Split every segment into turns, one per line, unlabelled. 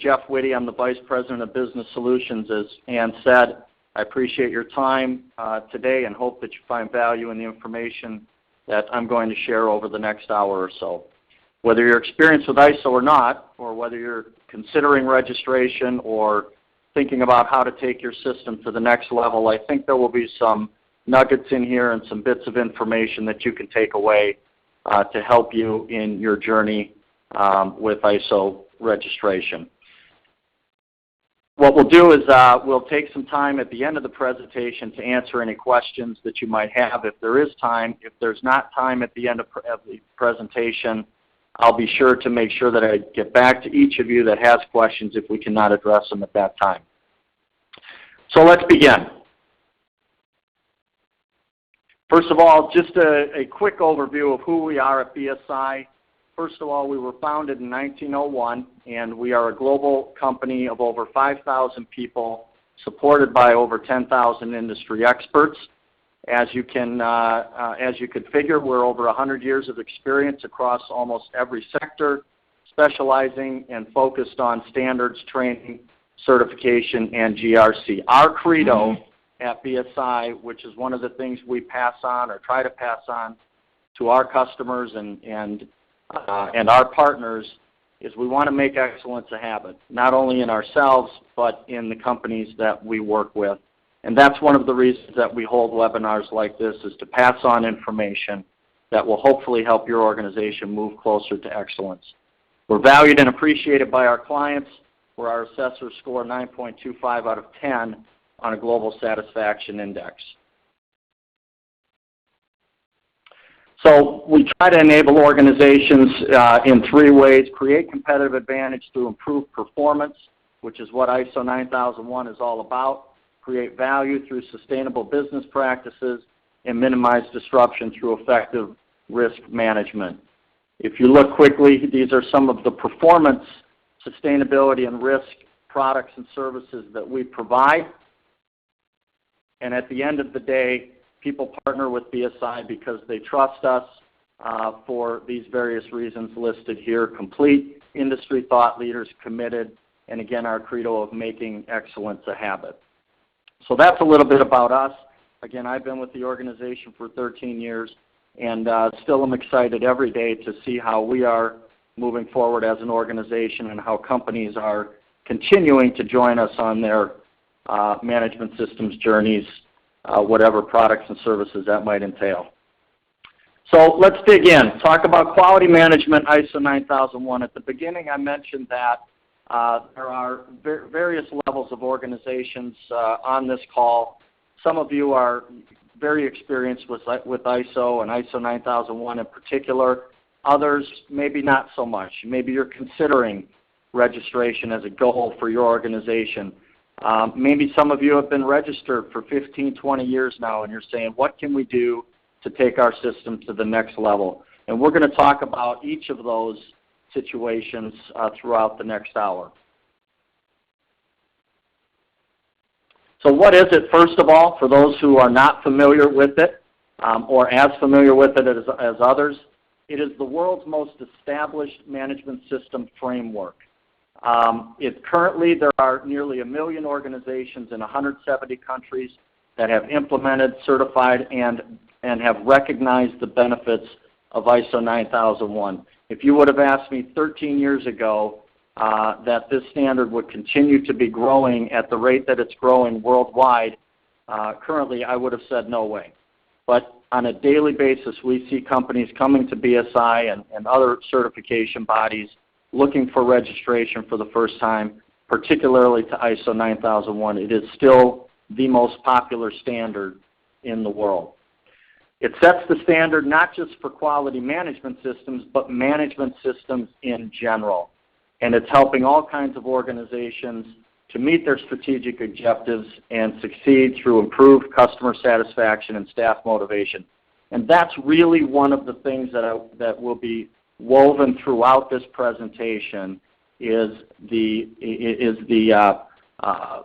Jeff Whitty. I'm the Vice President of Business Solutions. As Ann said, I appreciate your time today and hope that you find value in the information that I'm going to share over the next hour or so. Whether you're experienced with ISO or not, or whether you're considering registration or thinking about how to take your system to the next level, I think there will be some nuggets in here and some bits of information that you can take away to help you in your journey with ISO registration. What we'll do is we'll take some time at the end of the presentation to answer any questions that you might have if there is time. If there's not time at the end of the presentation, I'll be sure to make sure that I get back to each of you that has questions if we cannot address them at that time. So let's begin. First of all, just a quick overview of who we are at BSI. First of all, we were founded in 1901, and we are a global company of over 5,000 people, supported by over 10,000 industry experts. As you could figure, we're over 100 years of experience across almost every sector, specializing and focused on standards, training, certification, and GRC. Our credo at BSI, which is one of the things we pass on or try to pass on to our customers and our partners, is we want to make excellence a habit, not only in ourselves, but in the companies that we work with. And that's one of the reasons that we hold webinars like this, is to pass on information that will hopefully help your organization move closer to excellence. We're valued and appreciated by our clients, where our assessors score 9.25 out of 10 on a global satisfaction index. So we try to enable organizations in three ways: create competitive advantage through improved performance, which is what ISO 9001 is all about; create value through sustainable business practices; and minimize disruption through effective risk management. If you look quickly, these are some of the performance, sustainability, and risk products and services that we provide. And at the end of the day, people partner with BSI because they trust us for these various reasons listed here: complete, industry thought leaders, committed, and again, our credo of making excellence a habit. So that's a little bit about us. Again, I've been with the organization for 13 years, and still am excited every day to see how we are moving forward as an organization and how companies are continuing to join us on their management systems journeys, whatever products and services that might entail. So let's dig in. Talk about quality management, ISO 9001. At the beginning, I mentioned that there are various levels of organizations on this call. Some of you are very experienced with ISO and ISO 9001 in particular. Others, maybe not so much. Maybe you're considering registration as a goal for your organization. Maybe some of you have been registered for 15, 20 years now, and you're saying, what can we do to take our system to the next level? And we're going to talk about each of those situations throughout the next hour. So what is it, first of all, for those who are not familiar with it or as familiar with it as others? It is the world's most established management system framework. Currently, there are nearly 1 million organizations in 170 countries that have implemented, certified, and have recognized the benefits of ISO 9001. If you would have asked me 13 years ago that this standard would continue to be growing at the rate that it's growing worldwide, currently I would have said no way. But on a daily basis, we see companies coming to BSI and other certification bodies looking for registration for the first time, particularly to ISO 9001. It is still the most popular standard in the world. It sets the standard not just for quality management systems, but management systems in general. And it's helping all kinds of organizations to meet their strategic objectives and succeed through improved customer satisfaction and staff motivation. And that's really one of the things that will be woven throughout this presentation, is the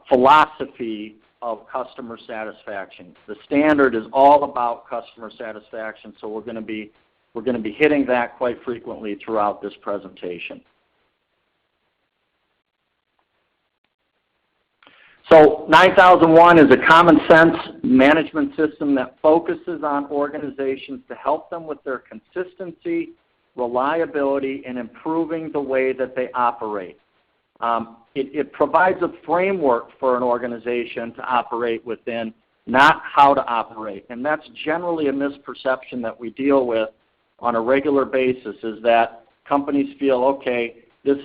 philosophy of customer satisfaction. The standard is all about customer satisfaction, so we're going to be hitting that quite frequently throughout this presentation. So 9001 is a common sense management system that focuses on organizations to help them with their consistency, reliability, and improving the way that they operate. It provides a framework for an organization to operate within, not how to operate. And that's generally a misperception that we deal with on a regular basis, is that companies feel, okay, this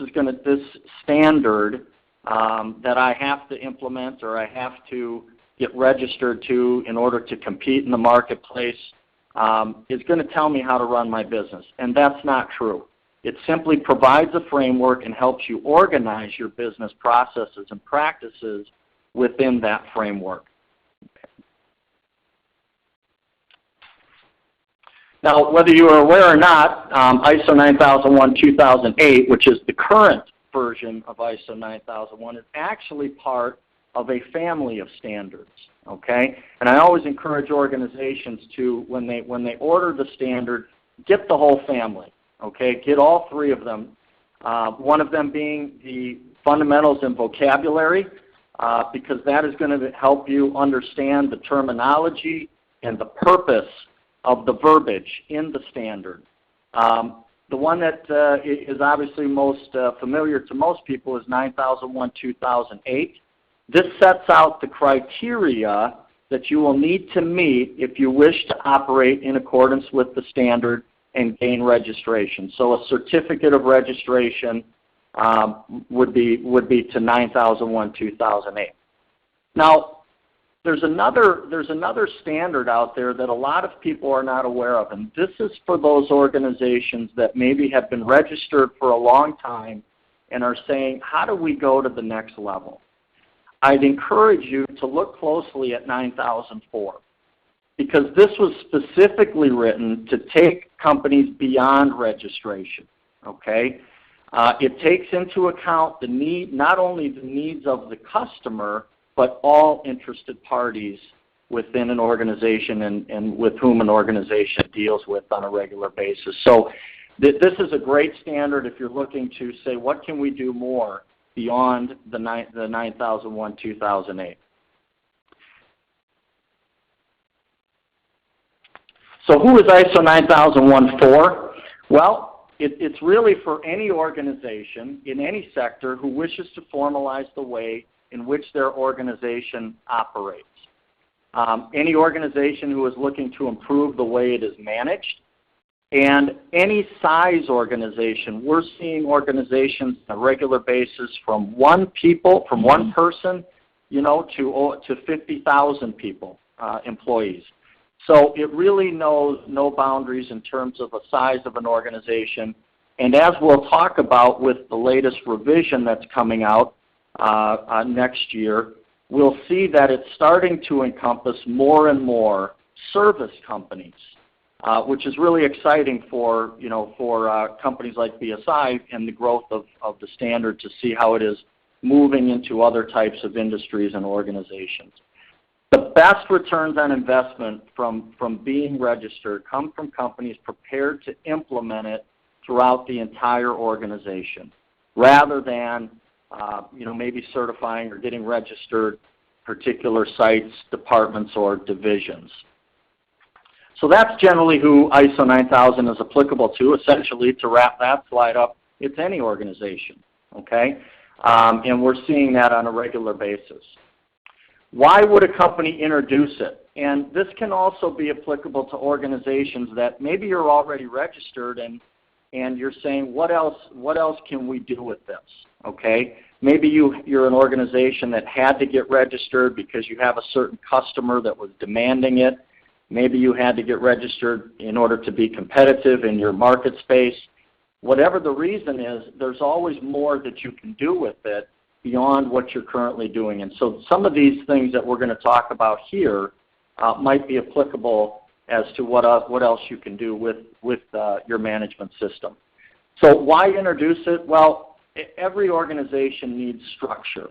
standard that I have to implement or I have to get registered to in order to compete in the marketplace is going to tell me how to run my business. And that's not true. It simply provides a framework and helps you organize your business processes and practices within that framework. Now, whether you are aware or not, ISO 9001-2008, which is the current version of ISO 9001, is actually part of a family of standards, okay? And I always encourage organizations to, when they order the standard, get the whole family, okay? Get all three of them. One of them being the fundamentals and vocabulary, because that is going to help you understand the terminology and the purpose of the verbiage in the standard. The one that is obviously most familiar to most people is 9001-2008. This sets out the criteria that you will need to meet if you wish to operate in accordance with the standard and gain registration. So a certificate of registration would be to 9001-2008. Now, there's another standard out there that a lot of people are not aware of, and this is for those organizations that maybe have been registered for a long time and are saying, how do we go to the next level? I'd encourage you to look closely at 9004, because this was specifically written to take companies beyond registration, okay? It takes into account the need, not only the needs of the customer, but all interested parties within an organization and with whom an organization deals with on a regular basis. So this is a great standard if you're looking to say, what can we do more beyond the 9001-2008. So who is ISO 9001 for? Well, it's really for any organization in any sector who wishes to formalize the way in which their organization operates. Any organization who is looking to improve the way it is managed, and any size organization. We're seeing organizations on a regular basis from one person, to 50,000 people, employees. So it really knows no boundaries in terms of the size of an organization. And as we'll talk about with the latest revision that's coming out next year, we'll see that it's starting to encompass more and more service companies, which is really exciting for companies like BSI and the growth of the standard to see how it is moving into other types of industries and organizations. The best returns on investment from being registered come from companies prepared to implement it throughout the entire organization, rather than maybe certifying or getting registered particular sites, departments, or divisions. So that's generally who ISO 9000 is applicable to. Essentially, to wrap that slide up, it's any organization, okay? And we're seeing that on a regular basis. Why would a company introduce it? And this can also be applicable to organizations that maybe you're already registered and you're saying, what else can we do with this, okay? Maybe you're an organization that had to get registered because you have a certain customer that was demanding it. Maybe you had to get registered in order to be competitive in your market space. Whatever the reason is, there's always more that you can do with it beyond what you're currently doing. And so some of these things that we're going to talk about here might be applicable as to what else you can do with your management system. So why introduce it? Well, every organization needs structure.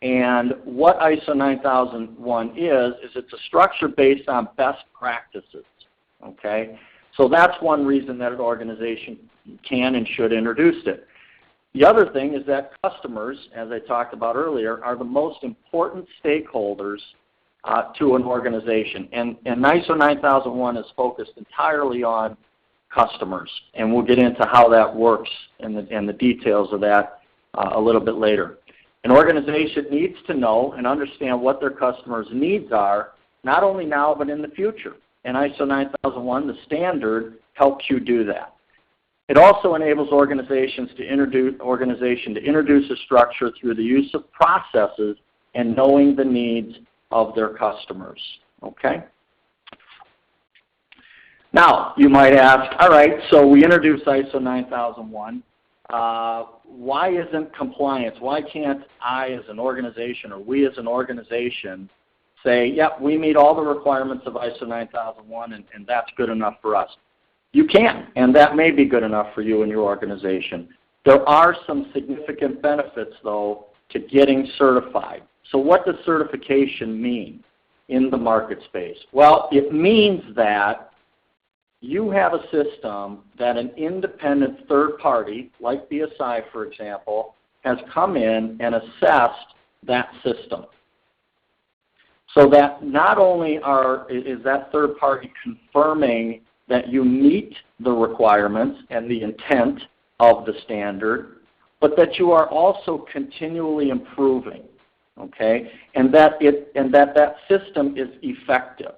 And what ISO 9001 is it's a structure based on best practices, okay? So that's one reason that an organization can and should introduce it. The other thing is that customers, as I talked about earlier, are the most important stakeholders to an organization. And ISO 9001 is focused entirely on customers, and we'll get into how that works and the details of that a little bit later. An organization needs to know and understand what their customers' needs are, not only now but in the future. And ISO 9001, the standard, helps you do that. It also enables organizations to introduce a structure through the use of processes and knowing the needs of their customers. Okay? Now, you might ask, all right, so we introduced ISO 9001. Why isn't compliance? Why can't I as an organization or we as an organization say, yep, we meet all the requirements of ISO 9001 and that's good enough for us? You can, and that may be good enough for you and your organization. There are some significant benefits, though, to getting certified. So what does certification mean in the market space? Well, it means that you have a system that an independent third party, like BSI, for example, has come in and assessed that system. So that not only is that third party confirming that you meet the requirements and the intent of the standard, but that you are also continually improving, okay? And that system is effective,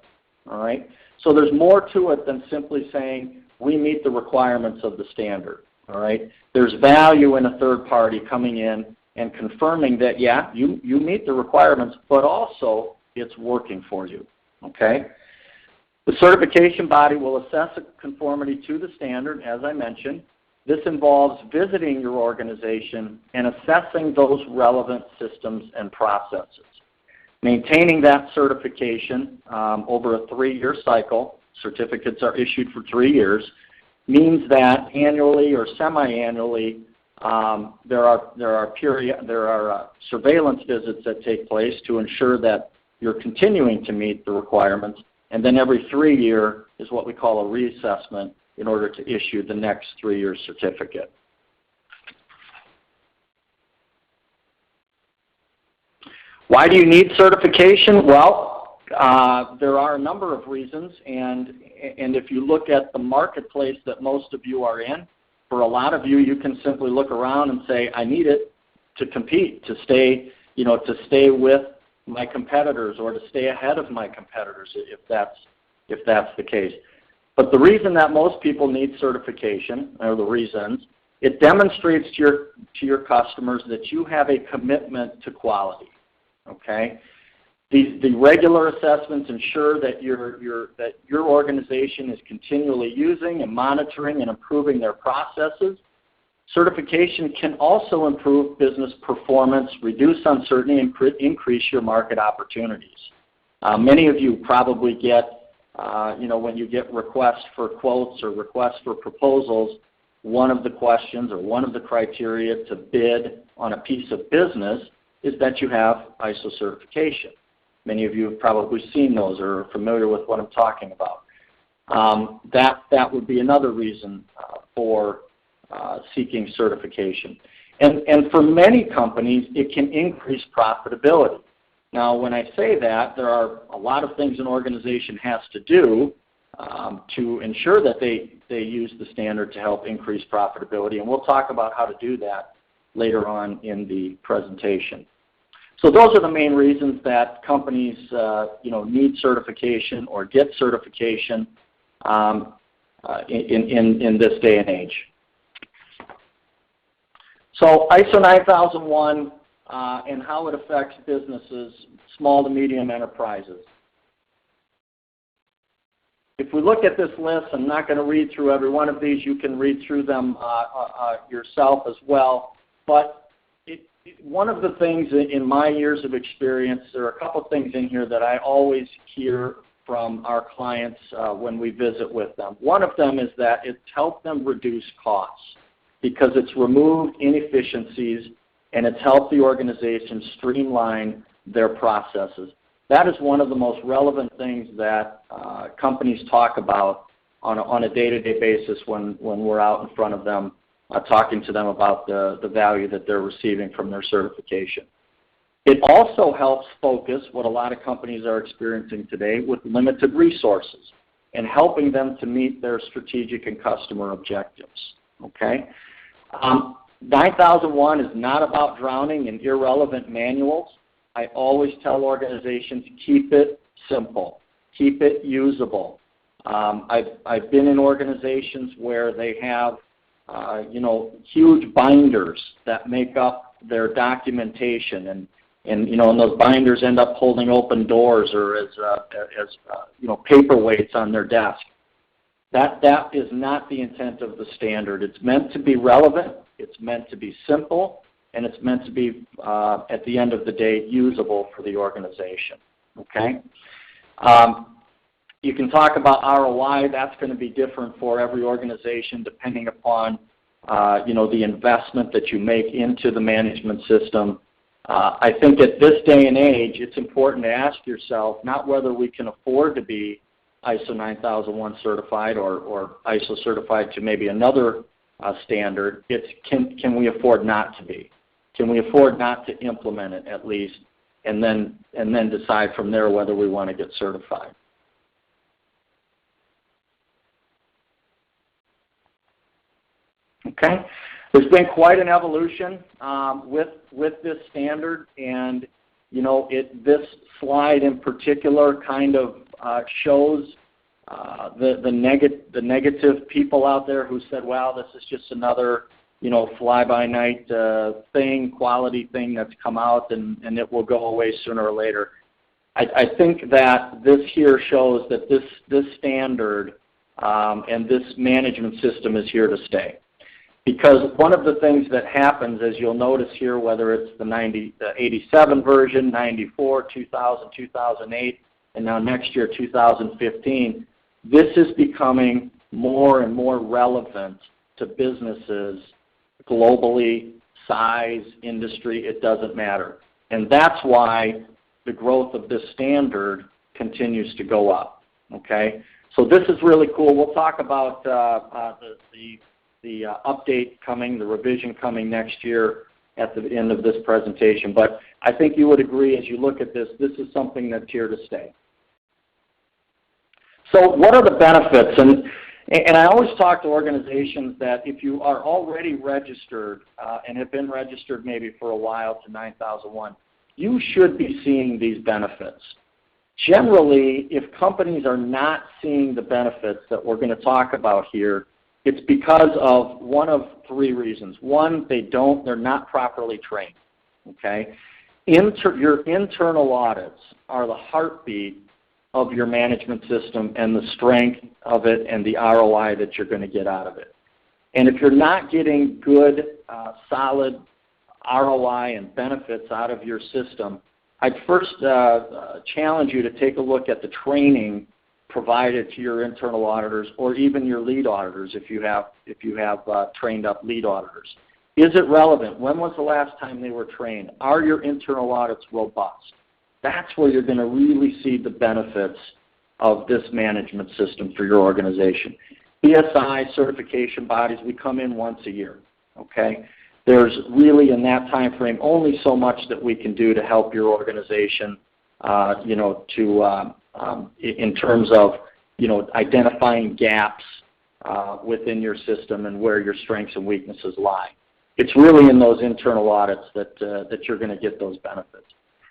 all right? So there's more to it than simply saying we meet the requirements of the standard, all right? There's value in a third party coming in and confirming that, yeah, you meet the requirements, but also it's working for you, okay? The certification body will assess a conformity to the standard, as I mentioned. This involves visiting your organization and assessing those relevant systems and processes. Maintaining that certification over a 3-year cycle, certificates are issued for 3 years, means that annually or semi-annually there are surveillance visits that take place to ensure that you're continuing to meet the requirements. And then every 3 year is what we call a reassessment in order to issue the next 3-year certificate. Why do you need certification? Well, there are a number of reasons, and if you look at the marketplace that most of you are in, for a lot of you, you can simply look around and say, I need it to compete, to stay with my competitors or to stay ahead of my competitors, if that's the case. But the reason that most people need certification, or the reasons, it demonstrates to your customers that you have a commitment to quality. Okay, the regular assessments ensure that your organization is continually using and monitoring and improving their processes. Certification can also improve business performance, reduce uncertainty, and increase your market opportunities. Many of you probably get, when you get requests for quotes or requests for proposals, one of the questions or one of the criteria to bid on a piece of business is that you have ISO certification. Many of you have probably seen those or are familiar with what I'm talking about. That would be another reason for seeking certification. And for many companies, it can increase profitability. Now, when I say that, there are a lot of things an organization has to do to ensure that they use the standard to help increase profitability, and we'll talk about how to do that later on in the presentation. So those are the main reasons that companies need certification or get certification in this day and age. So ISO 9001 and how it affects businesses, small to medium enterprises. If we look at this list, I'm not going to read through every one of these. You can read through them yourself as well. But one of the things in my years of experience, there are a couple things in here that I always hear from our clients when we visit with them. One of them is that it's helped them reduce costs because it's removed inefficiencies and it's helped the organization streamline their processes. That is one of the most relevant things that companies talk about on a day-to-day basis when we're out in front of them talking to them about the value that they're receiving from their certification. It also helps focus what a lot of companies are experiencing today with limited resources and helping them to meet their strategic and customer objectives, okay? 9001 is not about drowning in irrelevant manuals. I always tell organizations, keep it simple, keep it usable. I've been in organizations where they have, huge binders that make up their documentation, and those binders end up holding open doors or as paperweights on their desk. That is not the intent of the standard. It's meant to be relevant, it's meant to be simple, and it's meant to be, at the end of the day, usable for the organization, okay? You can talk about ROI. That's going to be different for every organization depending upon, the investment that you make into the management system. I think at this day and age, it's important to ask yourself not whether we can afford to be ISO 9001 certified or ISO certified to maybe another standard. It's can we afford not to be? Can we afford not to implement it at least, and then decide from there whether we want to get certified? Okay, there's been quite an evolution with this standard, and this slide in particular kind of shows the negative people out there who said, "Wow, this is just another fly-by-night quality thing that's come out, and it will go away sooner or later." I think that this here shows that this standard and this management system is here to stay. Because one of the things that happens, as you'll notice here, whether it's the 87 version, 94, 2000, 2008, and now next year 2015, this is becoming more and more relevant to businesses globally, size, industry, it doesn't matter. And that's why the growth of this standard continues to go up, okay? So this is really cool. We'll talk about the update coming, the revision coming next year at the end of this presentation. But I think you would agree as you look at this, this is something that's here to stay. So what are the benefits? And I always talk to organizations that if you are already registered and have been registered maybe for a while to 9001, you should be seeing these benefits. Generally, if companies are not seeing the benefits that we're going to talk about here, it's because of one of three reasons. One, they're not properly trained, okay? Your internal audits are the heartbeat of your management system and the strength of it and the ROI that you're going to get out of it. And if you're not getting good, solid ROI and benefits out of your system, I'd first challenge you to take a look at the training provided to your internal auditors or even your lead auditors if you have trained up lead auditors. Is it relevant? When was the last time they were trained? Are your internal audits robust? That's where you're going to really see the benefits of this management system for your organization. BSI certification bodies, we come in once a year, okay? There's really in that time frame only so much that we can do to help your organization, in terms of identifying gaps within your system and where your strengths and weaknesses lie. It's really in those internal audits that you're going to get those benefits.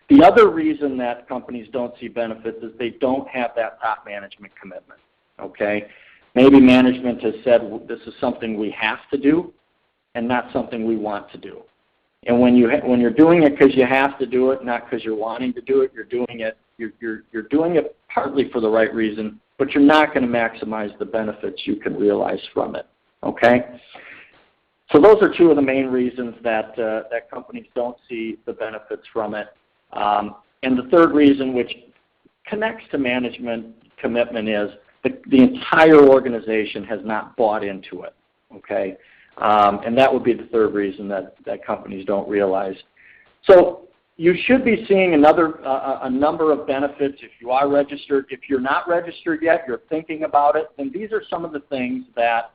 The other reason that companies don't see benefits is they don't have that top management commitment, okay? Maybe management has said this is something we have to do and not something we want to do. And when you're doing it because you have to do it, not because you're wanting to do it, you're doing it partly for the right reason, but you're not going to maximize the benefits you can realize from it, okay? So those are two of the main reasons that companies don't see the benefits from it. And the third reason, which connects to management commitment, is the entire organization has not bought into it, okay? And that would be the third reason that companies don't realize. So you should be seeing a number of benefits if you are registered. If you're not registered yet, you're thinking about it, then these are some of the things that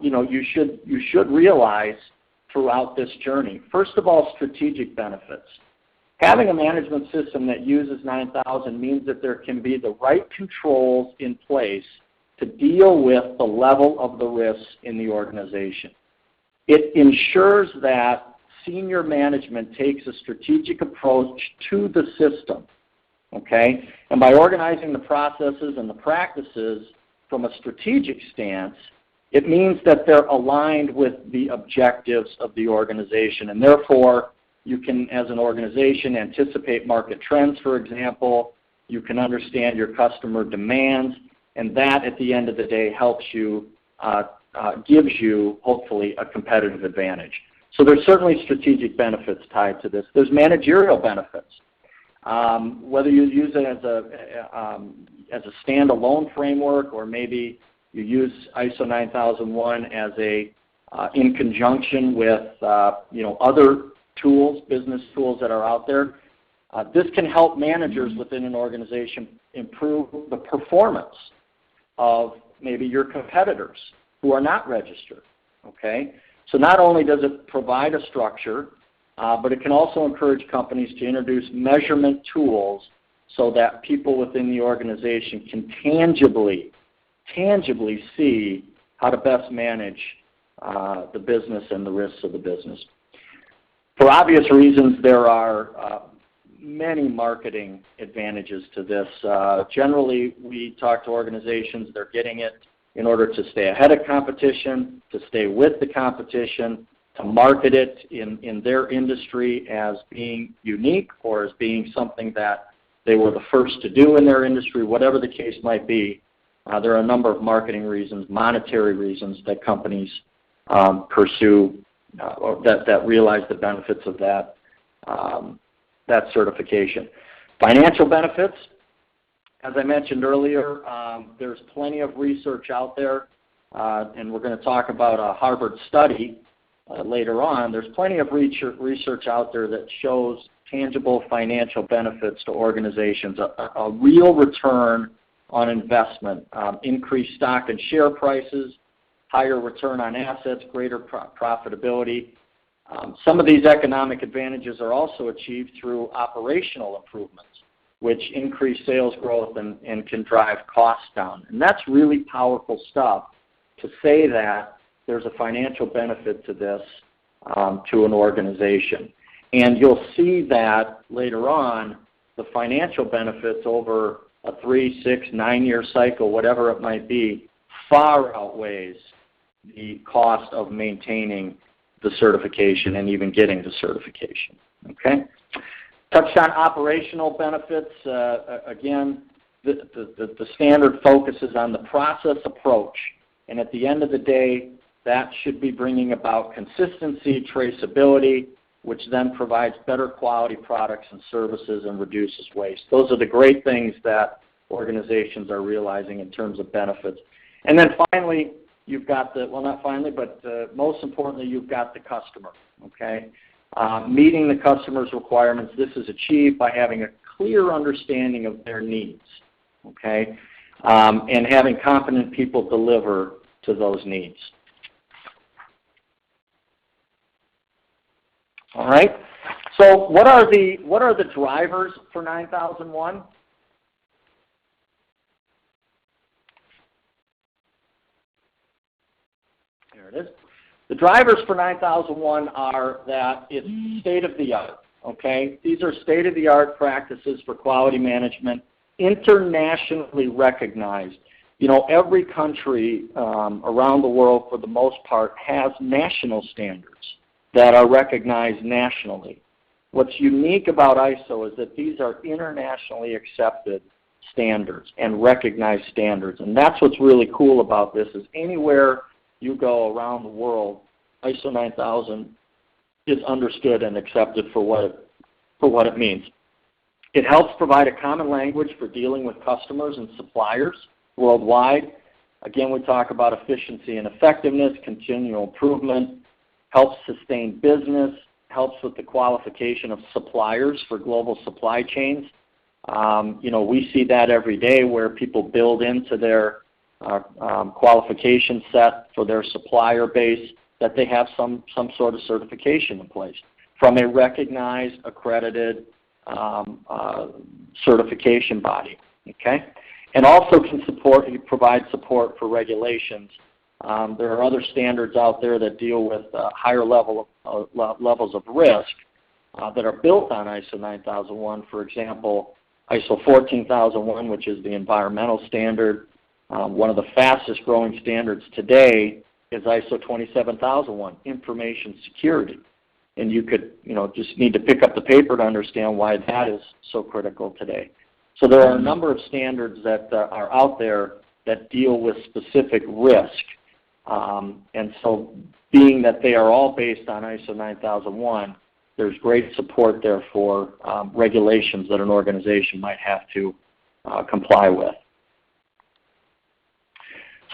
you should realize throughout this journey. First of all, strategic benefits. Having a management system that uses 9000 means that there can be the right controls in place to deal with the level of the risks in the organization. It ensures that senior management takes a strategic approach to the system, okay? And by organizing the processes and the practices from a strategic stance, it means that they're aligned with the objectives of the organization, and therefore you can, as an organization, anticipate market trends, for example. You can understand your customer demands, and that, at the end of the day, helps you, gives you, hopefully, a competitive advantage. So there's certainly strategic benefits tied to this. There's managerial benefits. Whether you use it as a standalone framework, or maybe you use ISO 9001 as in conjunction with other tools, business tools that are out there. This can help managers within an organization improve the performance of maybe your competitors who are not registered, okay? So not only does it provide a structure, but it can also encourage companies to introduce measurement tools so that people within the organization can tangibly see how to best manage the business and the risks of the business. For obvious reasons, there are many marketing advantages to this. Generally, we talk to organizations, they're getting it in order to stay ahead of competition, to stay with the competition, to market it in their industry as being unique or as being something that they were the first to do in their industry, whatever the case might be. There are a number of marketing reasons, monetary reasons that companies pursue or that realize the benefits of that certification. Financial benefits, as I mentioned earlier, there's plenty of research out there, and we're going to talk about a Harvard study later on. There's plenty of research out there that shows tangible financial benefits to organizations, a real return on investment, increased stock and share prices, higher return on assets, greater profitability. Some of these economic advantages are also achieved through operational improvements, which increase sales growth and can drive costs down. And that's really powerful stuff to say that there's a financial benefit to this to an organization. And you'll see that later on, the financial benefits over a 3, 6, 9-year cycle, whatever it might be, far outweighs the cost of maintaining the certification and even getting the certification. Okay? Touched on operational benefits. Again, the standard focuses on the process approach, and at the end of the day, that should be bringing about consistency, traceability, which then provides better quality products and services and reduces waste. Those are the great things that organizations are realizing in terms of benefits. And then finally, you've got the, well, not finally, but most importantly, you've got the customer, okay? Meeting the customer's requirements. This is achieved by having a clear understanding of their needs, okay? And having competent people deliver to those needs. All right. So what are the drivers for 9001? There it is. The drivers for 9001 are that it's state-of-the-art, okay? These are state-of-the-art practices for quality management, internationally recognized. You know, every country around the world, for the most part, has national standards that are recognized nationally. What's unique about ISO is that these are internationally accepted standards and recognized standards. And that's what's really cool about this, is anywhere you go around the world, ISO 9000 is understood and accepted for what it means. It helps provide a common language for dealing with customers and suppliers worldwide. Again, we talk about efficiency and effectiveness, continual improvement, helps sustain business, helps with the qualification of suppliers for global supply chains. You know, we see that every day where people build into their qualification set for their supplier base, that they have some sort of certification in place from a recognized, accredited certification body, okay? And also can provide support for regulations. There are other standards out there that deal with higher levels of risk that are built on ISO 9001. For example, ISO 14001, which is the environmental standard. One of the fastest growing standards today is ISO 27001, information security. And you could, just need to pick up the paper to understand why that is so critical today. So there are a number of standards that are out there that deal with specific risk. And so being that they are all based on ISO 9001, there's great support there for regulations that an organization might have to comply with.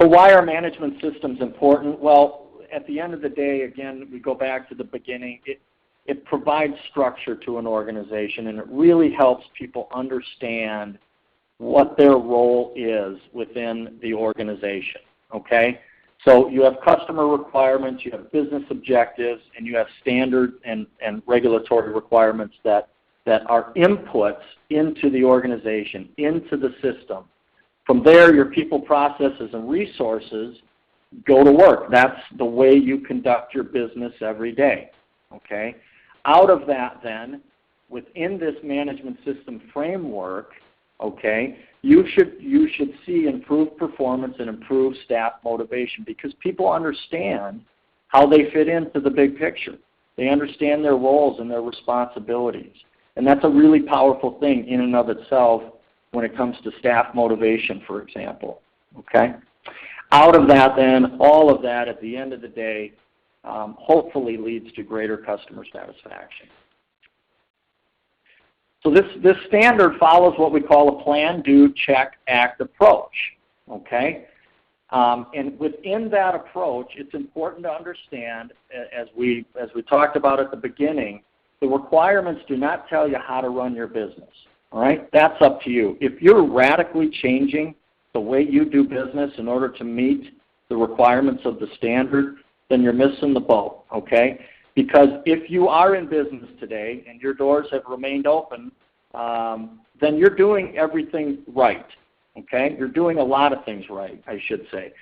So why are management systems important? Well, at the end of the day, again, we go back to the beginning. It provides structure to an organization, and it really helps people understand what their role is within the organization, okay? So you have customer requirements, you have business objectives, and you have standard and regulatory requirements that are inputs into the organization, into the system. From there, your people, processes, and resources go to work. That's the way you conduct your business every day, okay? Out of that, then, within this management system framework, okay, you should see improved performance and improved staff motivation because people understand how they fit into the big picture. They understand their roles and their responsibilities. And that's a really powerful thing in and of itself when it comes to staff motivation, for example, okay? Out of that, then, all of that at the end of the day hopefully leads to greater customer satisfaction. So this standard follows what we call a plan, do, check, act approach, okay? And within that approach, it's important to understand, as we talked about at the beginning, the requirements do not tell you how to run your business, all right? That's up to you. If you're radically changing the way you do business in order to meet the requirements of the standard, then you're missing the boat, okay? Because if you are in business today and your doors have remained open, then you're doing everything right, okay? You're doing a lot of things right, I should say.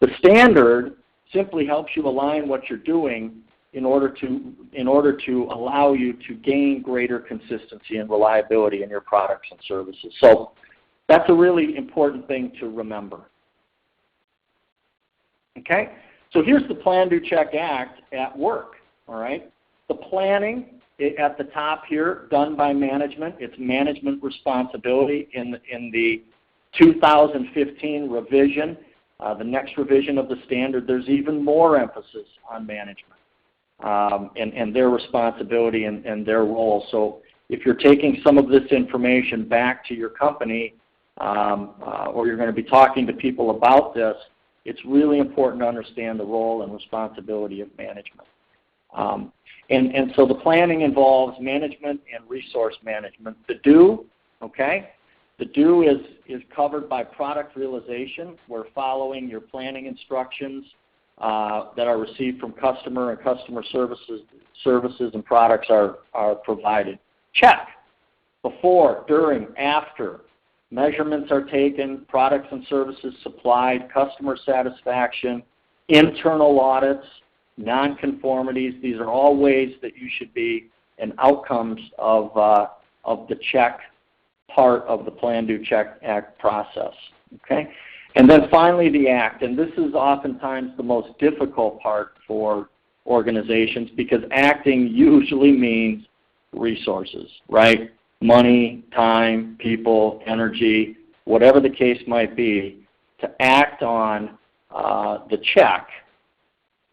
The standard simply helps you align what you're doing in order to allow you to gain greater consistency and reliability in your products and services. So that's a really important thing to remember. Okay? So here's the plan, do, check, act at work. All right? The planning at the top here, done by management. It's management responsibility in the 2015 revision. The next revision of the standard, there's even more emphasis on management and their responsibility and their role. So if you're taking some of this information back to your company or you're going to be talking to people about this, it's really important to understand the role and responsibility of management. And so the planning involves management and resource management. The do, okay? The do is covered by product realization. We're following your planning instructions that are received from customer, and customer services and products are provided. Check. Before, during, after. Measurements are taken, products and services supplied, customer satisfaction, internal audits, nonconformities. These are all ways that you should be and outcomes of the check part of the plan, do, check, act process. Okay? And then finally the act. And this is oftentimes the most difficult part for organizations because acting usually means resources, right? Money, time, people, energy, whatever the case might be. To act on the check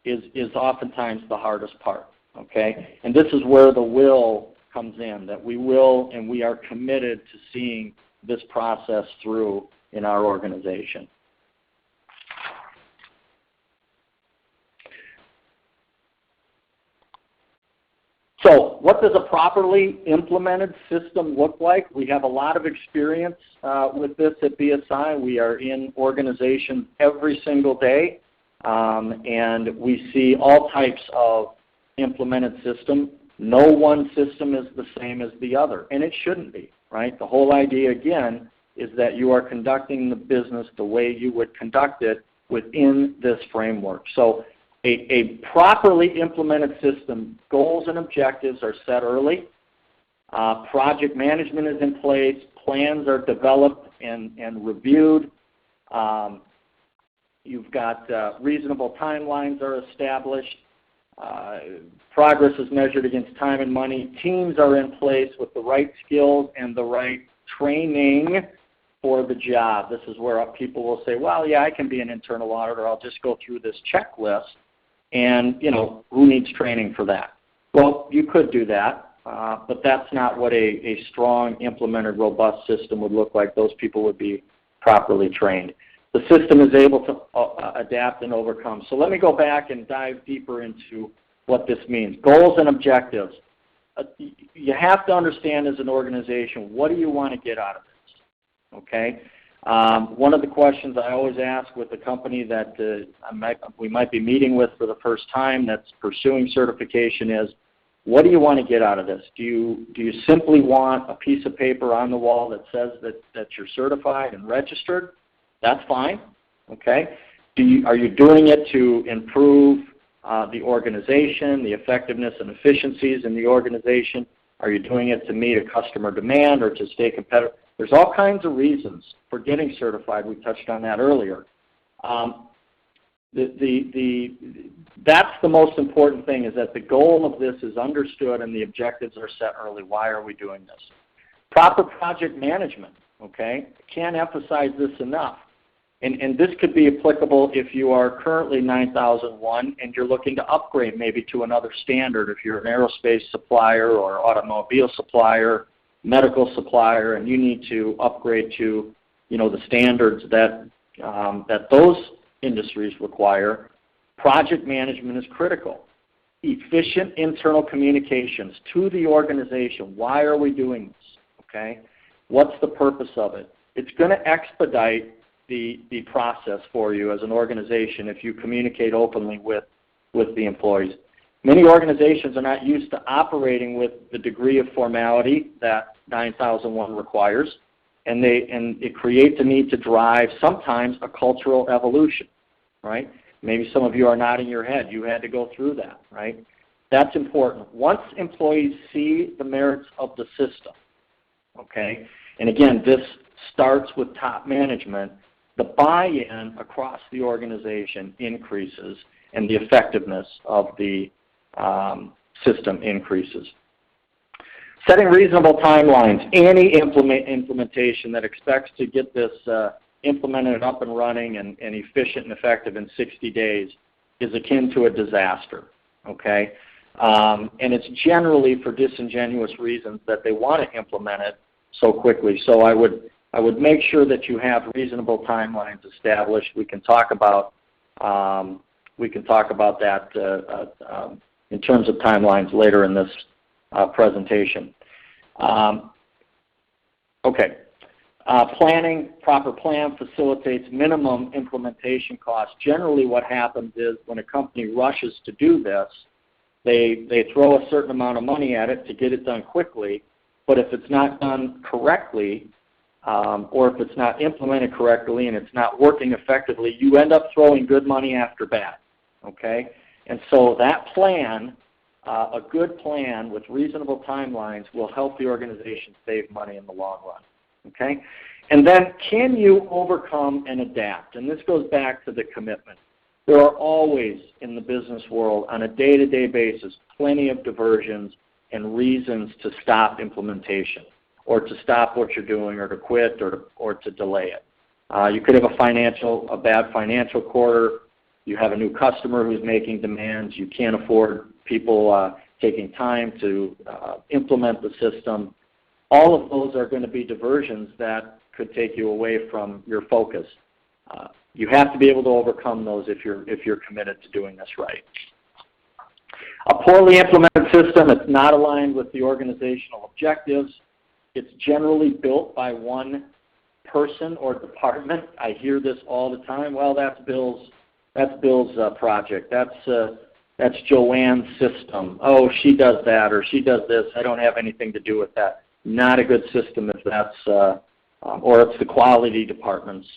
is oftentimes the hardest part, okay? And this is where the will comes in, that we will and we are committed to seeing this process through in our organization. So what does a properly implemented system look like? We have a lot of experience with this at BSI. We are in organizations every single day, and we see all types of implemented system. No one system is the same as the other, and it shouldn't be, right? The whole idea, again, is that you are conducting the business the way you would conduct it within this framework. So a properly implemented system, goals and objectives are set early. Project management is in place. Plans are developed and reviewed. You've got reasonable timelines are established. Progress is measured against time and money. Teams are in place with the right skills and the right training for the job. This is where people will say, well, yeah, I can be an internal auditor. I'll just go through this checklist. And, you know, who needs training for that? Well, you could do that, but that's not what a strong, implemented, robust system would look like. Those people would be properly trained. The system is able to adapt and overcome. So let me go back and dive deeper into what this means. Goals and objectives. You have to understand as an organization, what do you want to get out of this? Okay? One of the questions I always ask with a company that we might be meeting with for the first time that's pursuing certification is, what do you want to get out of this? Do you simply want a piece of paper on the wall that says that you're certified and registered? That's fine. Okay. Are you doing it to improve the organization, the effectiveness and efficiencies in the organization? Are you doing it to meet a customer demand or to stay competitive? There's all kinds of reasons for getting certified. We touched on that earlier. That's the most important thing, is that the goal of this is understood and the objectives are set early. Why are we doing this? Proper project management, okay? Can't emphasize this enough. And this could be applicable if you are currently 9001 and you're looking to upgrade maybe to another standard. If you're an aerospace supplier or automobile supplier, medical supplier, and you need to upgrade to, you know, the standards that those industries require, project management is critical. Efficient internal communications to the organization. Why are we doing this? Okay? What's the purpose of it? It's going to expedite the process for you as an organization if you communicate openly with the employees. Many organizations are not used to operating with the degree of formality that 9001 requires, and it creates a need to drive sometimes a cultural evolution, right? Maybe some of you are nodding your head. You had to go through that, right? That's important. Once employees see the merits of the system, okay, and again, this starts with top management, the buy-in across the organization increases and the effectiveness of the system increases. Setting reasonable timelines. Any implementation that expects to get this implemented up and running and efficient and effective in 60 days is akin to a disaster, okay? And it's generally for disingenuous reasons that they want to implement it so quickly. So I would make sure that you have reasonable timelines established. We can talk about that in terms of timelines later in this presentation. Planning, proper plan facilitates minimum implementation costs. Generally what happens is when a company rushes to do this, they throw a certain amount of money at it to get it done quickly, but if it's not done correctly, or if it's not implemented correctly and it's not working effectively, you end up throwing good money after bad, okay? And so that plan, a good plan with reasonable timelines, will help the organization save money in the long run, okay? And then can you overcome and adapt? And this goes back to the commitment. There are always in the business world on a day-to-day basis plenty of diversions and reasons to stop implementation or to stop what you're doing or to quit or to delay it. You could have a bad financial quarter. You have a new customer who's making demands. You can't afford people taking time to implement the system. All of those are going to be diversions that could take you away from your focus. You have to be able to overcome those if you're committed to doing this right. A poorly implemented system, it's not aligned with the organizational objectives. It's generally built by one person or department. I hear this all the time. Well, that's Bill's project. That's Joanne's system. Oh, she does that or she does this. I don't have anything to do with that. Not a good system if that's, or it's the quality department's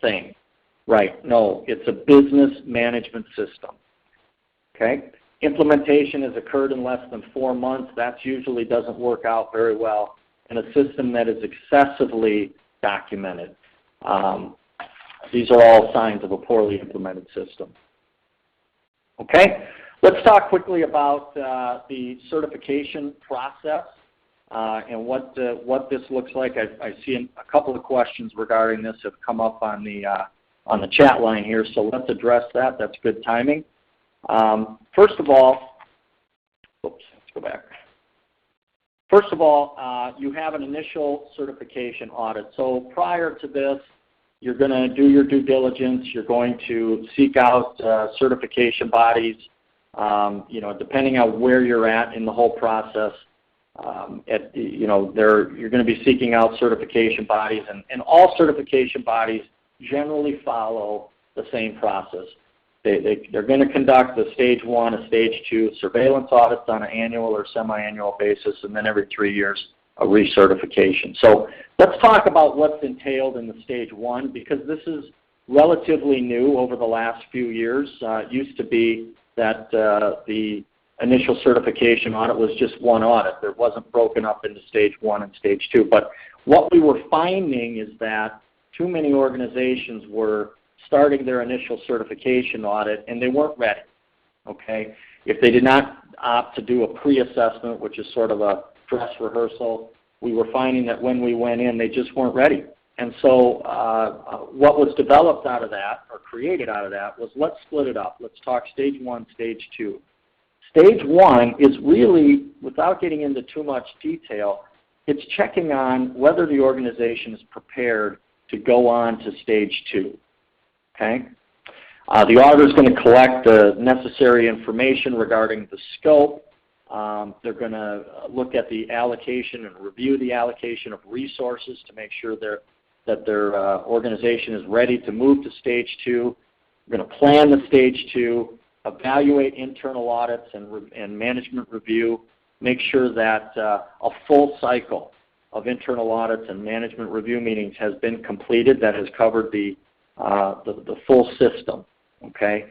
thing. Right, no, it's a business management system. Okay? Implementation has occurred in less than 4 months. That usually doesn't work out very well in a system that is excessively documented. These are all signs of a poorly implemented system. Okay, let's talk quickly about the certification process and what this looks like. I see a couple of questions regarding this have come up on the chat line here, so let's address that. That's good timing. First of all, oops, let's go back. First of all, you have an initial certification audit. So prior to this, you're going to do your due diligence. You're going to seek out certification bodies. Depending on where you're at in the whole process, you're going to be seeking out certification bodies, and all certification bodies generally follow the same process. They're going to conduct a stage 1, a stage 2 surveillance audits on an annual or semi-annual basis, and then every 3 years a recertification. So let's talk about what's entailed in the stage 1, because this is relatively new over the last few years. It used to be that the initial certification audit was just one audit. It wasn't broken up into stage 1 and stage 2. But what we were finding is that too many organizations were starting their initial certification audit and they weren't ready. Okay? If they did not opt to do a pre-assessment, which is sort of a dress rehearsal, we were finding that when we went in, they just weren't ready. And so what was developed out of that, or created out of that, was let's split it up. Let's talk stage 1, stage 2. Stage 1 is really, without getting into too much detail, it's checking on whether the organization is prepared to go on to stage 2. Okay? The auditor is going to collect the necessary information regarding the scope. They're going to look at the allocation and review the allocation of resources to make sure that their organization is ready to move to stage 2. We're going to plan the stage 2, evaluate internal audits and management review, make sure that a full cycle of internal audits and management review meetings has been completed that has covered the full system. Okay?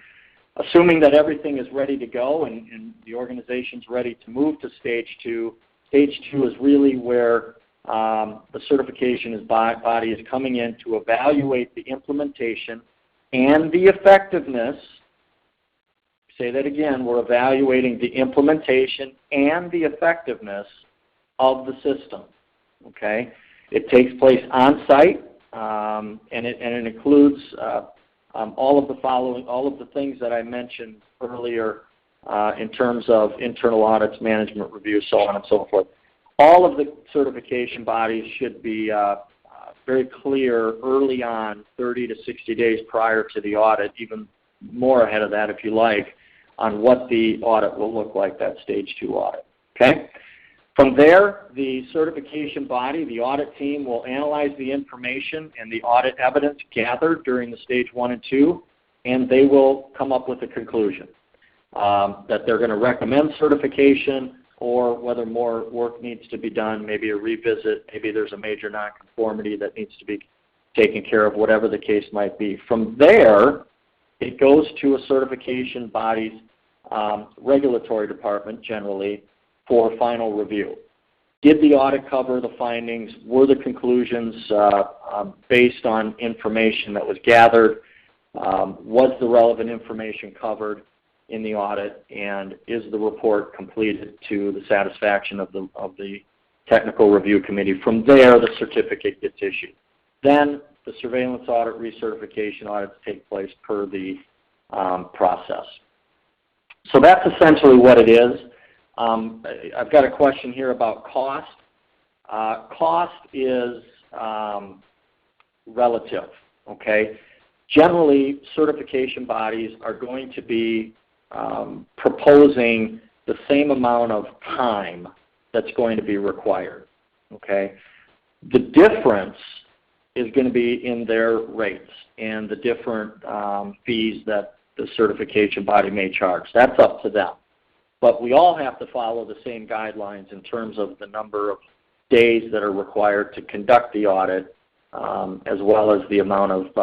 Assuming that everything is ready to go and the organization's ready to move to stage 2, stage 2 is really where the certification body is coming in to evaluate the implementation and the effectiveness. Say that again, we're evaluating the implementation and the effectiveness of the system. Okay? It takes place on site, and it includes all of the things that I mentioned earlier in terms of internal audits, management review, so on and so forth. All of the certification bodies should be very clear early on, 30 to 60 days prior to the audit, even more ahead of that if you like, on what the audit will look like, that stage 2 audit. Okay? From there, the certification body, the audit team, will analyze the information and the audit evidence gathered during the stage 1 and 2, and they will come up with a conclusion that they're going to recommend certification, or whether more work needs to be done, maybe a revisit, maybe there's a major nonconformity that needs to be taken care of, whatever the case might be. From there, it goes to a certification body's regulatory department, generally, for final review. Did the audit cover the findings? Were the conclusions based on information that was gathered? Was the relevant information covered in the audit? And is the report completed to the satisfaction of the technical review committee? From there, the certificate gets issued. Then the surveillance audit, recertification audits take place per the process. So that's essentially what it is. I've got a question here about cost. Cost is relative, okay? Generally, certification bodies are going to be proposing the same amount of time that's going to be required, okay? The difference is going to be in their rates and the different fees that the certification body may charge. That's up to them. But we all have to follow the same guidelines in terms of the number of days that are required to conduct the audit, as well as the amount of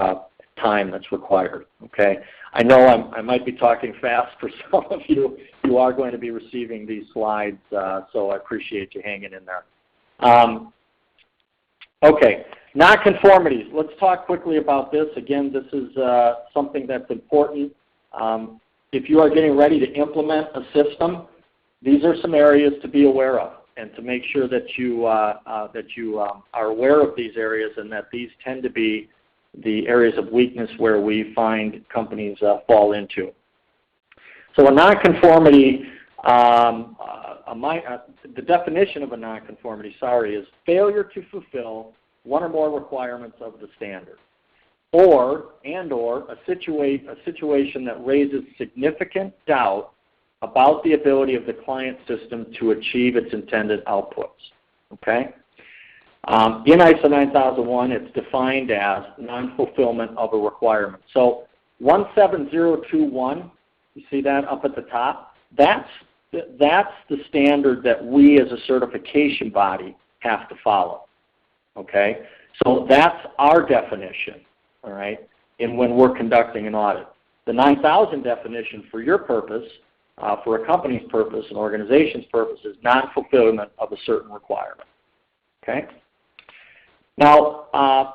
time that's required, okay? I know I might be talking fast for some of you. You are going to be receiving these slides, so I appreciate you hanging in there. Okay, nonconformities. Let's talk quickly about this. Again, this is something that's important. If you are getting ready to implement a system, these are some areas to be aware of and to make sure that you are aware of these areas, and that these tend to be the areas of weakness where we find companies fall into. So a nonconformity, the definition of a nonconformity, is failure to fulfill one or more requirements of the standard, or a situation that raises significant doubt about the ability of the client system to achieve its intended outputs, okay? In ISO 9001, it's defined as non-fulfillment of a requirement. So 17021, you see that up at the top? That's the standard that we as a certification body have to follow, okay? So that's our definition, all right, when we're conducting an audit. The 9000 definition for your purpose, for a company's purpose, an organization's purpose, is non-fulfillment of a certain requirement, okay? Now,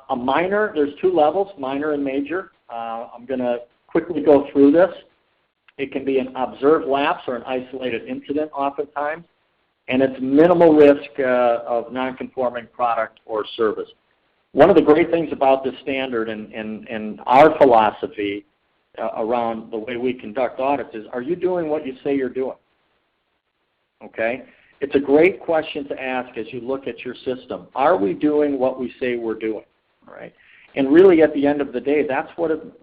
a minor, there's two levels, minor and major. I'm going to quickly go through this. It can be an observed lapse or an isolated incident oftentimes, and it's minimal risk of non-conforming product or service. One of the great things about this standard and our philosophy around the way we conduct audits is, are you doing what you say you're doing? Okay? It's a great question to ask as you look at your system. Are we doing what we say we're doing? All right? And really, at the end of the day, that's what an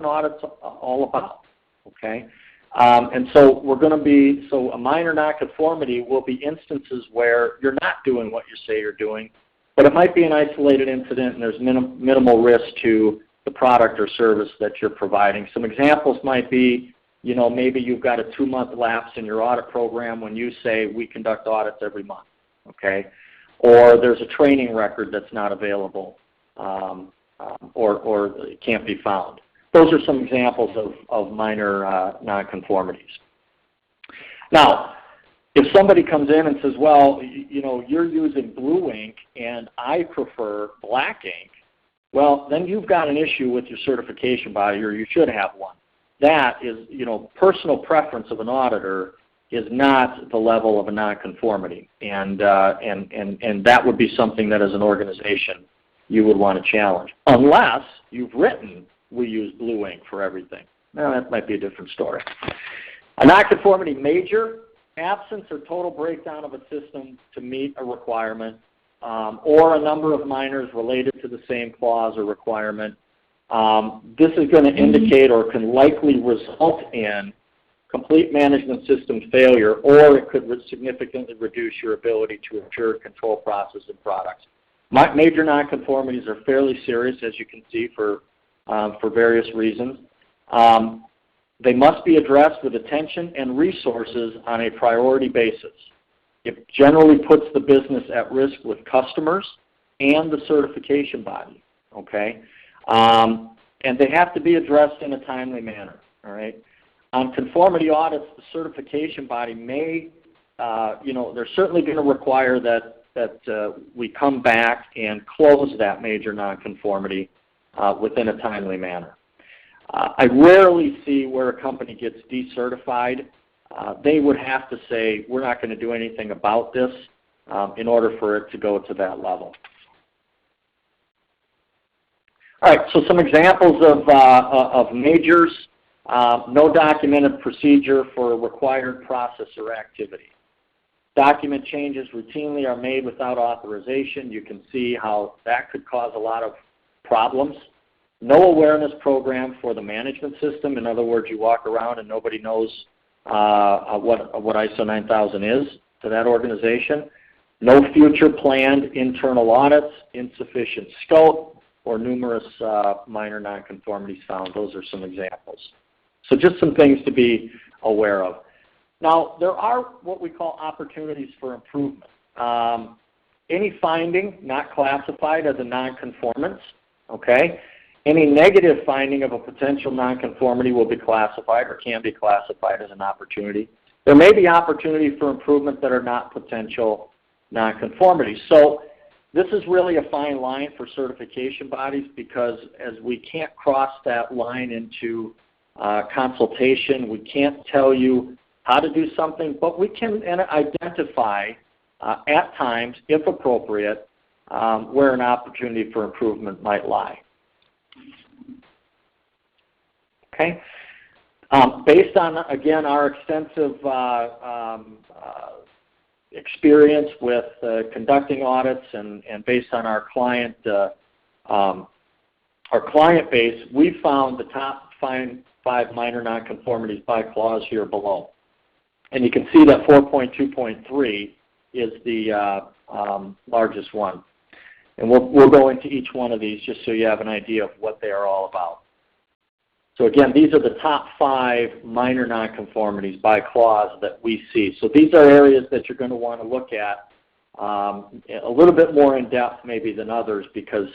audit's all about. Okay? And so a minor nonconformity will be instances where you're not doing what you say you're doing, but it might be an isolated incident and there's minimal risk to the product or service that you're providing. Some examples might be, maybe you've got a 2-month lapse in your audit program when you say we conduct audits every month, okay? Or there's a training record that's not available, or it can't be found. Those are some examples of minor nonconformities. Now, if somebody comes in and says, well, you're using blue ink and I prefer black ink, well, then you've got an issue with your certification body, or you should have one. That is, personal preference of an auditor is not the level of a nonconformity, and that would be something that as an organization you would want to challenge, unless you've written we use blue ink for everything. Now that might be a different story. A nonconformity major, absence or total breakdown of a system to meet a requirement, or a number of minors related to the same clause or requirement. This is going to indicate or can likely result in complete management system failure, or it could significantly reduce your ability to ensure control process and products. Major nonconformities are fairly serious, as you can see, for various reasons. They must be addressed with attention and resources on a priority basis. It generally puts the business at risk with customers and the certification body, okay? And they have to be addressed in a timely manner, all right? On conformity audits, the certification body may, they're certainly going to require that we come back and close that major nonconformity within a timely manner. I rarely see where a company gets decertified. They would have to say, we're not going to do anything about this in order for it to go to that level. All right, so some examples of majors. No documented procedure for a required process or activity. Document changes routinely are made without authorization. You can see how that could cause a lot of problems. No awareness program for the management system. In other words, you walk around and nobody knows what ISO 9000 is to that organization. No future planned internal audits, insufficient scope, or numerous minor nonconformities found. Those are some examples. So just some things to be aware of. Now, there are what we call opportunities for improvement. Any finding not classified as a nonconformance, okay? Any negative finding of a potential nonconformity will be classified or can be classified as an opportunity. There may be opportunities for improvement that are not potential nonconformities. So this is really a fine line for certification bodies because as we can't cross that line into consultation, we can't tell you how to do something, but we can identify at times, if appropriate, where an opportunity for improvement might lie. Okay. Based on, again, our extensive experience with conducting audits and based on our client base, we found the top five minor nonconformities by clause here below. And you can see that 4.2.3 is the largest one. And we'll go into each one of these just so you have an idea of what they are all about. So again, these are the top 5 minor nonconformities by clause that we see. So these are areas that you're going to want to look at a little bit more in depth maybe than others because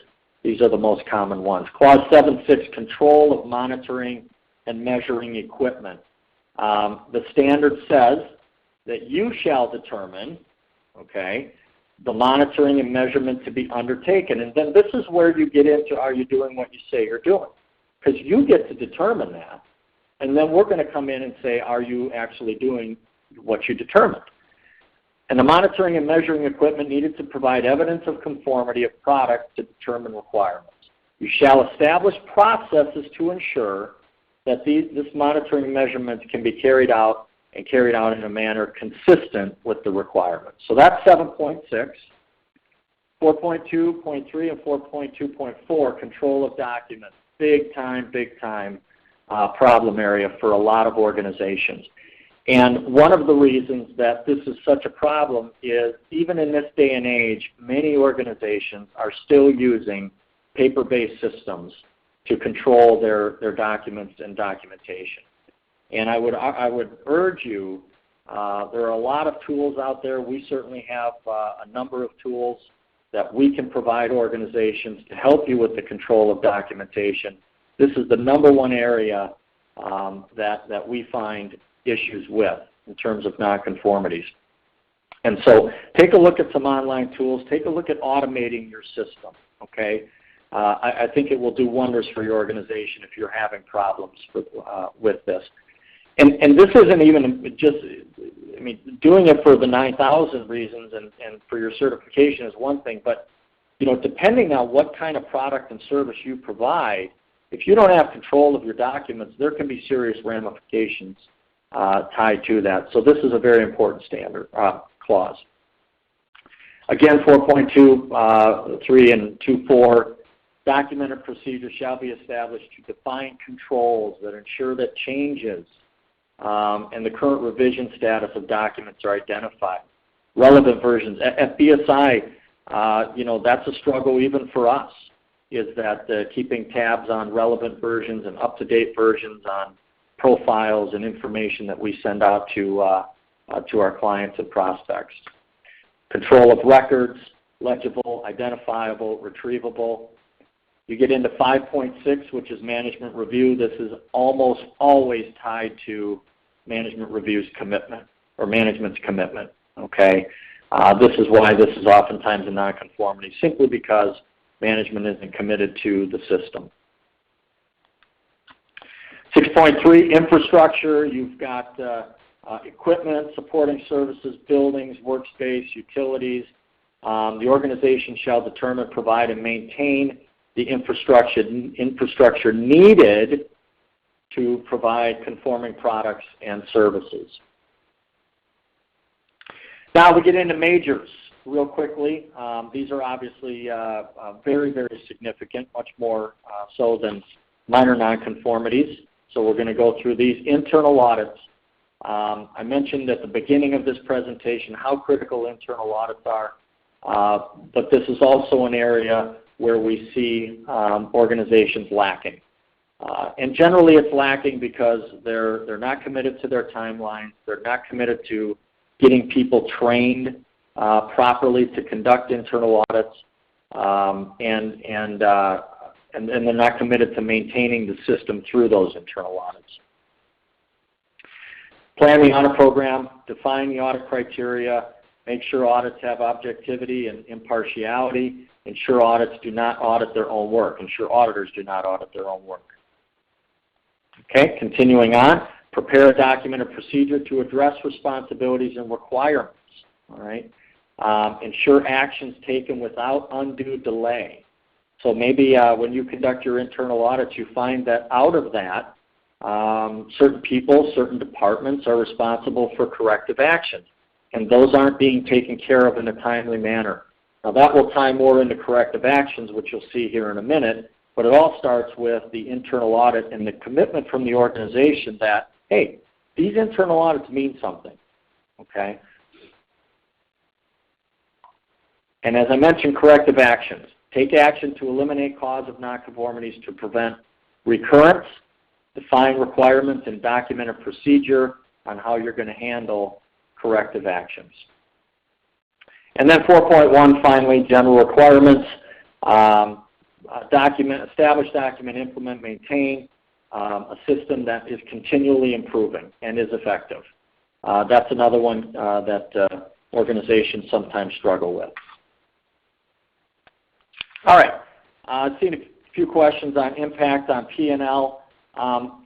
these are the most common ones. Clause 7.6, control of monitoring and measuring equipment. The standard says that you shall determine, okay, the monitoring and measurement to be undertaken. And then this is where you get into, are you doing what you say you're doing? Because you get to determine that. And then we're going to come in and say, are you actually doing what you determined? And the monitoring and measuring equipment needed to provide evidence of conformity of product to determine requirements. You shall establish processes to ensure that this monitoring and measurements can be carried out and carried out in a manner consistent with the requirements. So that's 7.6. 4.2.3 and 4.2.4, control of documents. Big time problem area for a lot of organizations. And one of the reasons that this is such a problem is even in this day and age, many organizations are still using paper-based systems to control their documents and documentation. And I would urge you, there are a lot of tools out there. We certainly have a number of tools that we can provide organizations to help you with the control of documentation. This is the number one area that we find issues with in terms of nonconformities. And so take a look at some online tools. Take a look at automating your system, okay? I think it will do wonders for your organization if you're having problems with this. And this isn't even just, I mean, doing it for the 9,000 reasons and for your certification is one thing, but, you know, depending on what kind of product and service you provide, if you don't have control of your documents, there can be serious ramifications tied to that. So this is a very important standard clause. Again, 4.2.3 and 2.4, documented procedures shall be established to define controls that ensure that changes and the current revision status of documents are identified. Relevant versions. At BSI, you know, that's a struggle even for us, is that keeping tabs on relevant versions and up-to-date versions on profiles and information that we send out to our clients and prospects. Control of records, legible, identifiable, retrievable. You get into 5.6, which is management review. This is almost always tied to management review's commitment or management's commitment, okay? This is why this is oftentimes a nonconformity, simply because management isn't committed to the system. 6.3, infrastructure. You've got equipment, supporting services, buildings, workspace, utilities. The organization shall determine, provide, and maintain the infrastructure needed to provide conforming products and services. Now we get into majors real quickly. These are obviously very, very significant, much more so than minor nonconformities. So we're going to go through these. Internal audits. I mentioned at the beginning of this presentation how critical internal audits are, but this is also an area where we see organizations lacking. And generally it's lacking because they're not committed to their timelines, they're not committed to getting people trained properly to conduct internal audits, and they're not committed to maintaining the system through those internal audits. Plan the audit program, define the audit criteria, make sure audits have objectivity and impartiality, ensure audits do not audit their own work, ensure auditors do not audit their own work. Okay, continuing on, prepare a document of procedure to address responsibilities and requirements, all right? Ensure actions taken without undue delay. So maybe when you conduct your internal audits, you find that out of that, certain people, certain departments are responsible for corrective actions, and those aren't being taken care of in a timely manner. Now that will tie more into corrective actions, which you'll see here in a minute, but it all starts with the internal audit and the commitment from the organization that, hey, these internal audits mean something, okay? And as I mentioned, corrective actions. Take action to eliminate cause of nonconformities to prevent recurrence, define requirements and document a procedure on how you're going to handle corrective actions. And then 4.1, finally, general requirements. Establish, document, implement, maintain a system that is continually improving and is effective. That's another one that organizations sometimes struggle with. All right, I've seen a few questions on impact on P&L.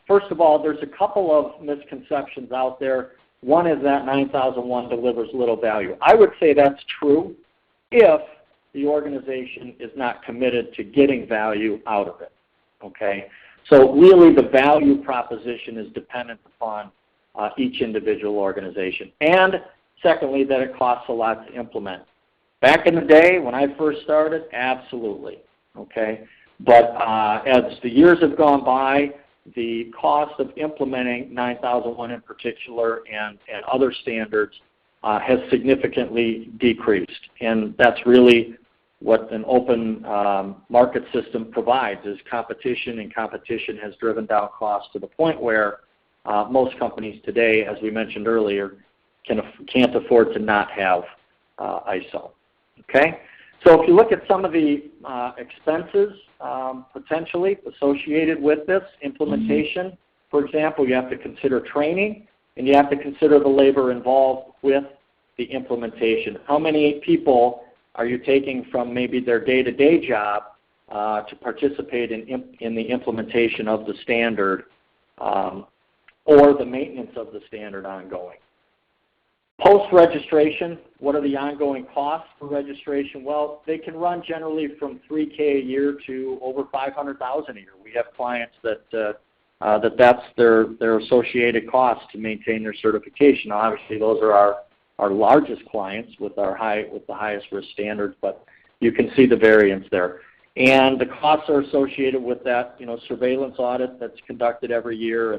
First of all, there's a couple of misconceptions out there. One is that 9001 delivers little value. I would say that's true if the organization is not committed to getting value out of it, okay? So really the value proposition is dependent upon each individual organization. And secondly, that it costs a lot to implement. Back in the day when I first started, absolutely, okay? But as the years have gone by, the cost of implementing 9001 in particular and other standards has significantly decreased. And that's really what an open market system provides, is competition, and competition has driven down costs to the point where most companies today, as we mentioned earlier, can't afford to not have ISO. Okay? So if you look at some of the expenses potentially associated with this implementation, for example, you have to consider training and you have to consider the labor involved with the implementation. How many people are you taking from maybe their day-to-day job to participate in the implementation of the standard or the maintenance of the standard ongoing? Post-registration, what are the ongoing costs for registration? Well, they can run generally from $3K a year to over $500,000 a year. We have clients that's their associated costs to maintain their certification. Now, obviously, those are our largest clients with the highest risk standards, but you can see the variance there. And the costs are associated with that, surveillance audit that's conducted every year,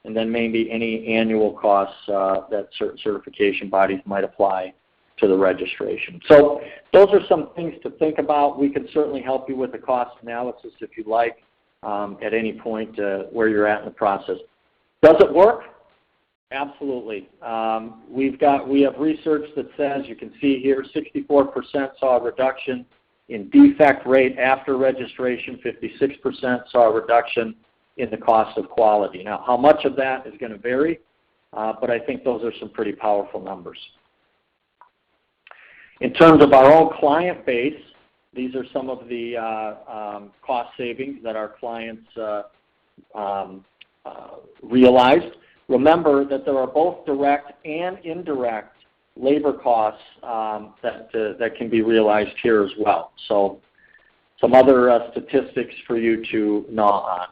and then maybe any annual costs that certain certification bodies might apply to the registration. So those are some things to think about. We can certainly help you with the cost analysis if you'd like at any point where you're at in the process. Does it work? Absolutely. We have research that says, you can see here, 64% saw a reduction in defect rate after registration, 56% saw a reduction in the cost of quality. Now, how much of that is going to vary, but I think those are some pretty powerful numbers. In terms of our own client base, these are some of the cost savings that our clients realized. Remember that there are both direct and indirect labor costs that can be realized here as well. So some other statistics for you to gnaw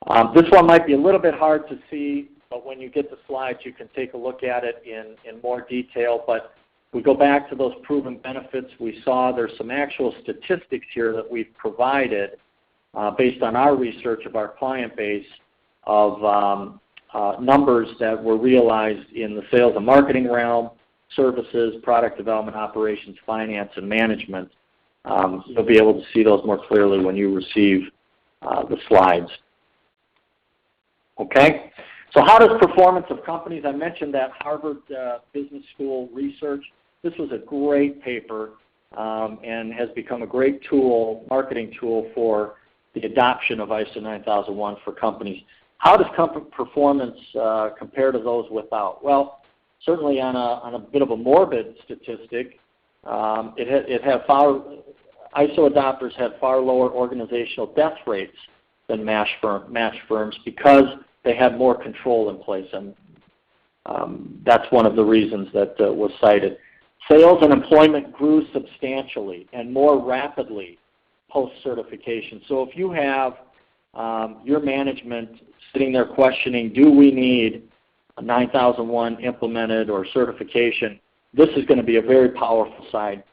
on. This one might be a little bit hard to see, but when you get the slides, you can take a look at it in more detail. But we go back to those proven benefits. We saw there's some actual statistics here that we've provided based on our research of our client base of numbers that were realized in the sales and marketing realm, services, product development, operations, finance, and management. You'll be able to see those more clearly when you receive the slides. Okay, so how does performance of companies, I mentioned that Harvard Business School research. This was a great paper and has become a great tool, marketing tool for the adoption of ISO 9001 for companies. How does performance compare to those without? Well, certainly on a bit of a morbid statistic, ISO adopters had far lower organizational death rates than match firms because they had more control in place, and that's one of the reasons that was cited. Sales and employment grew substantially and more rapidly post-certification. So if you have your management sitting there questioning, do we need a 9001 implemented or certification, this is going to be a very powerful slide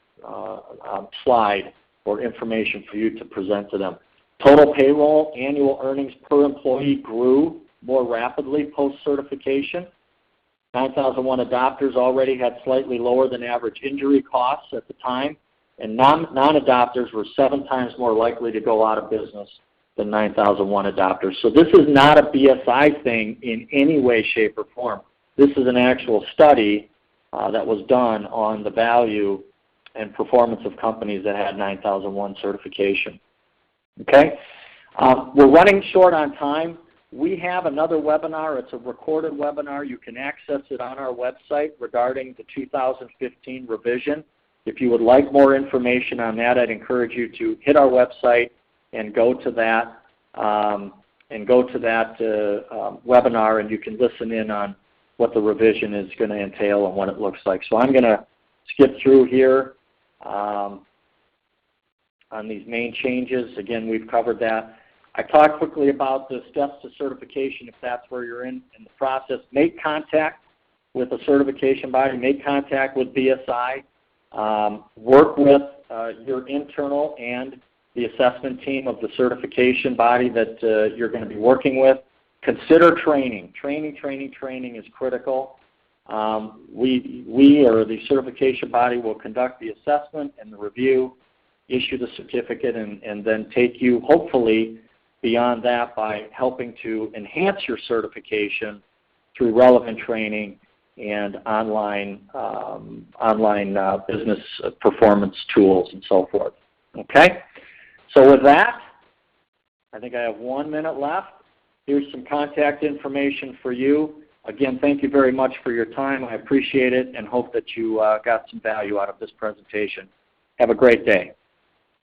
or information for you to present to them. Total payroll, annual earnings per employee grew more rapidly post-certification. 9001 adopters already had slightly lower than average injury costs at the time, and non-adopters were 7 times more likely to go out of business than 9001 adopters. So this is not a BSI thing in any way, shape, or form. This is an actual study that was done on the value and performance of companies that had 9001 certification. Okay? We're running short on time. We have another webinar. It's a recorded webinar. You can access it on our website regarding the 2015 revision. If you would like more information on that, I'd encourage you to hit our website and go to that webinar, and you can listen in on what the revision is going to entail and what it looks like. So I'm going to skip through here on these main changes. Again, we've covered that. I talked quickly about the steps to certification if that's where you're in the process. Make contact with a certification body. Make contact with BSI. Work with your internal and the assessment team of the certification body that you're going to be working with. Consider training. Training is critical. We or the certification body will conduct the assessment and the review, issue the certificate, and then take you hopefully beyond that by helping to enhance your certification through relevant training and online business performance tools and so forth. Okay? So with that, I think I have 1 minute left. Here's some contact information for you. Again, thank you very much for your time. I appreciate it and hope that you got some value out of this presentation. Have a great day.